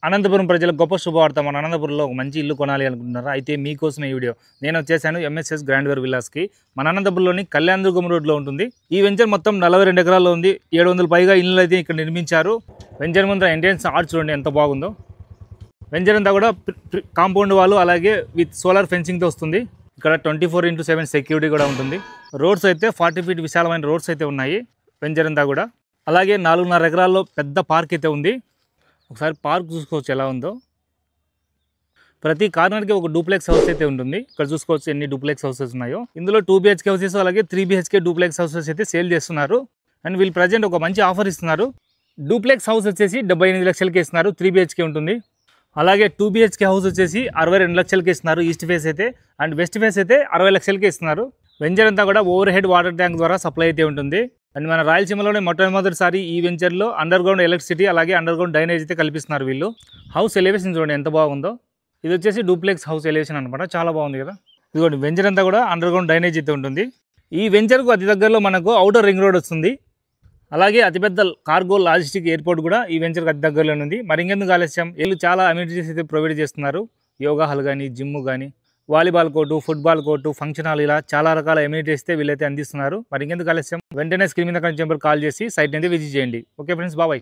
అనంతపురం ప్రజలకు గొప్ప శుభవార్త. మన అనంతపురంలో ఒక మంచి ఇల్లు కొనాలి అనుకుంటున్నారా? అయితే మీకోసమే ఈ వీడియో. నేను వచ్చేసాను ఎంఎస్ఎస్ గ్రాండ్వేర్ విల్లాస్కి. మన అనంతపురంలోని కళ్యాణదుర్గం రోడ్లో ఉంటుంది. ఈ వెంచర్ మొత్తం 42 ఎకరాల్లో ఉంది. 700 పైగా ఇళ్ళు అయితే ఇక్కడ నిర్మించారు. వెంచర్ ముందర ఎంట్రన్స్ ఆర్చ్ చూడండి ఎంత బాగుందో. వెంచర్ అంతా కూడా కాంపౌండ్ వాళ్ళు అలాగే విత్ సోలార్ ఫెన్సింగ్తో వస్తుంది. ఇక్కడ 24/7 సెక్యూరిటీ కూడా ఉంటుంది. రోడ్స్ అయితే 40 ఫీట్ విశాలమైన రోడ్స్ అయితే ఉన్నాయి వెంచర్ అంతా కూడా. అలాగే 4.5 ఎకరాల్లో పెద్ద పార్క్ అయితే ఉంది. ఒకసారి పార్క్ చూసుకోవచ్చు ఎలా ఉందో. ప్రతి కార్నర్కి ఒక డూప్లెక్స్ హౌస్ అయితే ఉంటుంది. ఇక్కడ చూసుకోవచ్చు ఎన్ని డూప్లెక్స్ హౌసెస్ ఉన్నాయో. ఇందులో 2 BHK హౌసెస్ అలాగే 3 BHK డూప్లెక్స్ హౌసెస్ అయితే సేల్ చేస్తున్నారు. అండ్ వీళ్ళు ప్రజెంట్ ఒక మంచి ఆఫర్ ఇస్తున్నారు. డూప్లెక్స్ హౌస్ వచ్చేసి 78 లక్షలకి ఇస్తున్నారు. 3 BHK ఉంటుంది. అలాగే 2 BHK హౌస్ వచ్చేసి 62 లక్షలకి ఇస్తున్నారు ఈస్ట్ ఫేస్ అయితే. అండ్ వెస్ట్ ఫేస్ అయితే 60 లక్షలకి ఇస్తున్నారు. వెంచర్ అంతా కూడా ఓవర్ హెడ్ వాటర్ ట్యాంక్ ద్వారా సప్లై అయితే ఉంటుంది. అండ్ మన రాయలసీమలోనే మొట్టమొదటిసారి ఈ వెంచర్లో అండర్ గ్రౌండ్ ఎలక్ట్రిసిటీ అలాగే అండర్ గ్రౌండ్ డ్రైనేజ్ అయితే కల్పిస్తున్నారు వీళ్ళు. హౌస్ ఎలివేషన్ చూడండి ఎంత బాగుందో. ఇది వచ్చేసి డూప్లెక్స్ హౌస్ ఎలివేషన్ అనమాట. చాలా బాగుంది కదా. ఇదిగోండి వెంచర్ అంతా కూడా అండర్ గ్రౌండ్ డ్రైనేజ్ అయితే ఉంటుంది. ఈ వెంచర్కు అతి దగ్గరలో మనకు అవుటర్ రింగ్ రోడ్ వస్తుంది. అలాగే అతిపెద్ద కార్గో లాజిస్టిక్ ఎయిర్పోర్ట్ కూడా ఈ వెంచర్కి అతి దగ్గరలో ఉంది. మరి ఇంకెందుకు ఆలస్యం, వీళ్ళు చాలా అమ్యూనిటీస్ అయితే ప్రొవైడ్ చేస్తున్నారు. యోగా హాల్ కానీ, జిమ్ కానీ, volleyball court, football court, function hall, ఇలా చాలా రకాల అమ్యూనిటీస్ అయితే వీళ్ళైతే అందిస్తున్నారు. మరి ఇంకెందుకు ఆలస్యం, వెంటనే స్క్రీన్ మీద కొంచెం కాల్ చేసి సైట్ అయితే విజిట్ చేయండి. ఓకే ఫ్రెండ్స్, బాబాయ్.